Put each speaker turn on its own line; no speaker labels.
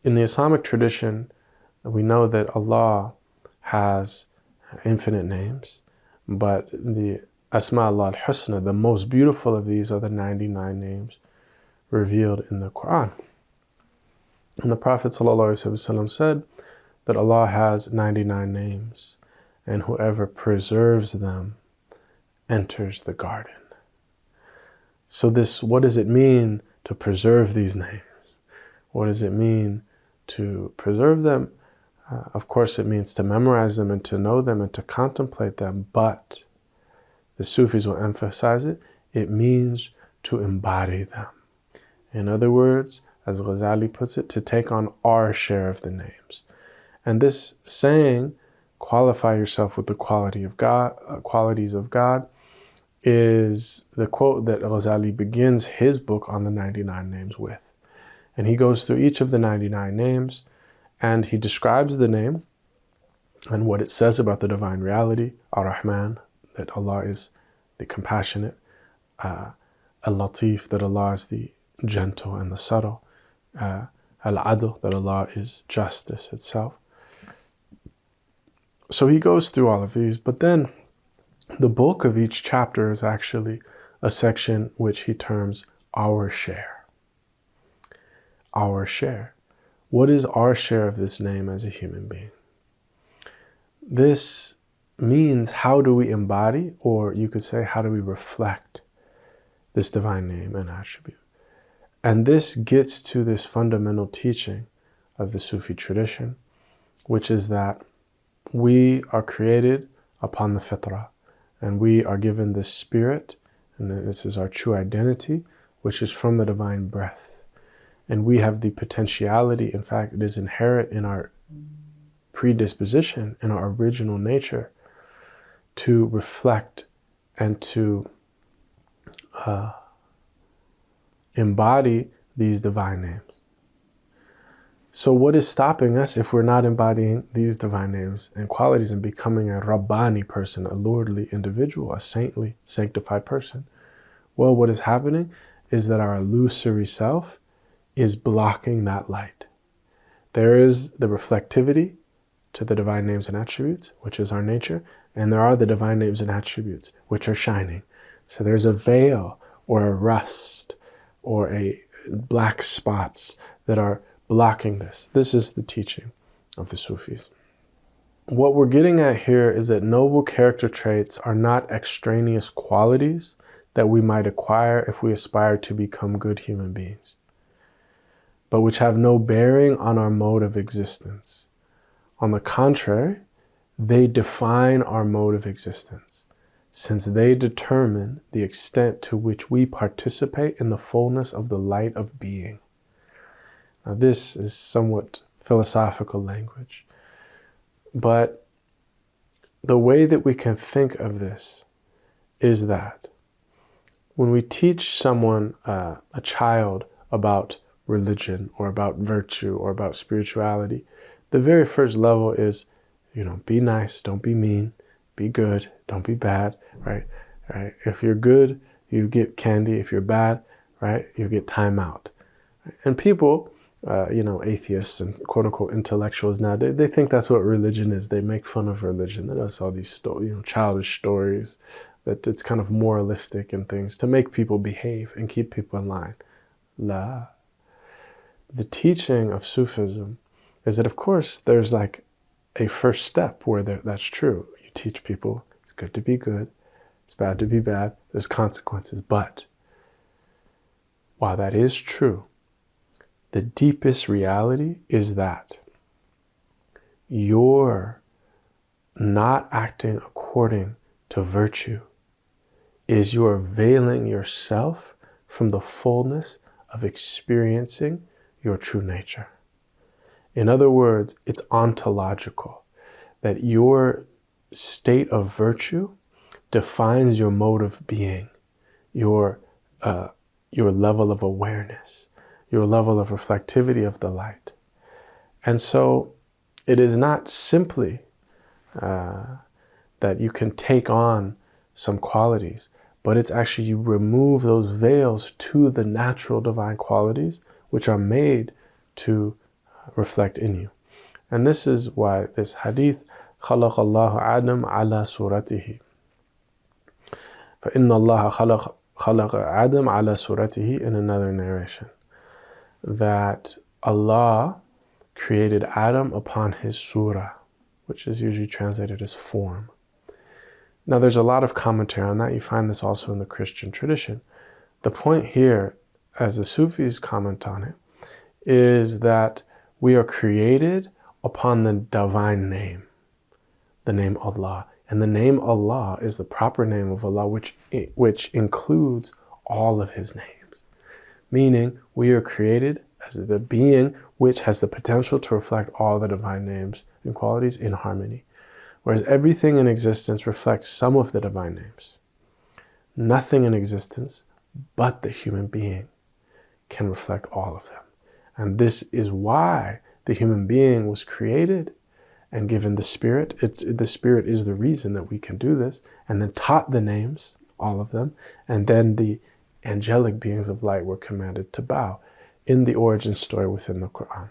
in the Islamic tradition, we know that Allah has infinite names, but the Asma Allah al-Husna, the most beautiful of these, are the 99 names revealed in the Quran. And the Prophet ﷺ said that Allah has 99 names, and whoever preserves them enters the garden. So what does it mean to preserve these names? What does it mean to preserve them? Of course, it means to memorize them and to know them and to contemplate them, but the Sufis will emphasize it, it means to embody them. In other words, as Ghazali puts it, to take on our share of the names. And this saying, qualify yourself with the qualities of God, is the quote that Ghazali begins his book on the 99 names with. And he goes through each of the 99 names and he describes the name and what it says about the divine reality, Ar-Rahman, that Allah is the compassionate, Al-Latif, that Allah is the gentle and the subtle, Al-Adl, that Allah is justice itself. So he goes through all of these, but then the bulk of each chapter is actually a section which he terms our share. Our share. What is our share of this name as a human being? This means, how do we embody, or you could say, how do we reflect this divine name and attribute? And this gets to this fundamental teaching of the Sufi tradition, which is that we are created upon the fitrah, and we are given this spirit, and this is our true identity, which is from the divine breath. And we have the potentiality, in fact, it is inherent in our predisposition, in our original nature, to reflect and to embody these divine names. So what is stopping us if we're not embodying these divine names and qualities and becoming a Rabbani person, a lordly individual, a saintly, sanctified person? Well, what is happening is that our illusory self is blocking that light. There is the reflectivity to the divine names and attributes, which is our nature, and there are the divine names and attributes, which are shining. So there's a veil or a rust or a black spots that are blocking this. This is the teaching of the Sufis. What we're getting at here is that noble character traits are not extraneous qualities that we might acquire if we aspire to become good human beings, but which have no bearing on our mode of existence. On the contrary, they define our mode of existence, since they determine the extent to which we participate in the fullness of the light of being. Now, this is somewhat philosophical language, but the way that we can think of this is that when we teach someone, a child, about religion or about virtue or about spirituality, the very first level is, be nice, don't be mean, be good, don't be bad, right? If you're good, you get candy. If you're bad, right, you get time out. And people, atheists and quote unquote intellectuals now, they think that's what religion is. They make fun of religion. They just all these childish stories, that it's kind of moralistic and things to make people behave and keep people in line. La. The teaching of Sufism is that, of course, there's like a first step where that's true. You teach people it's good to be good, it's bad to be bad, there's consequences. But while that is true, the deepest reality is that you're not acting according to virtue, is you're veiling yourself from the fullness of experiencing your true nature. In other words, it's ontological, that your state of virtue defines your mode of being, your level of awareness, your level of reflectivity of the light. And so it is not simply that you can take on some qualities, but it's actually you remove those veils to the natural divine qualities, which are made to reflect in you. And this is why this hadith, خَلَقَ اللَّهُ آدَمَ عَلَى صُورَتِهِ. فَإِنَّ اللَّهَ خَلَقَ آدَمَ عَلَى صُورَتِهِ, in another narration, that Allah created Adam upon his surah, which is usually translated as form. Now there's a lot of commentary on that. You find this also in the Christian tradition. The point here, as the Sufis comment on it, is that we are created upon the divine name, the name Allah. And the name Allah is the proper name of Allah, which includes all of his names. Meaning, we are created as the being which has the potential to reflect all the divine names and qualities in harmony. Whereas everything in existence reflects some of the divine names. Nothing in existence but the human being can reflect all of them. And this is why the human being was created and given the Spirit. The Spirit is the reason that we can do this, and then taught the names, all of them, and then the angelic beings of light were commanded to bow in the origin story within the Quran.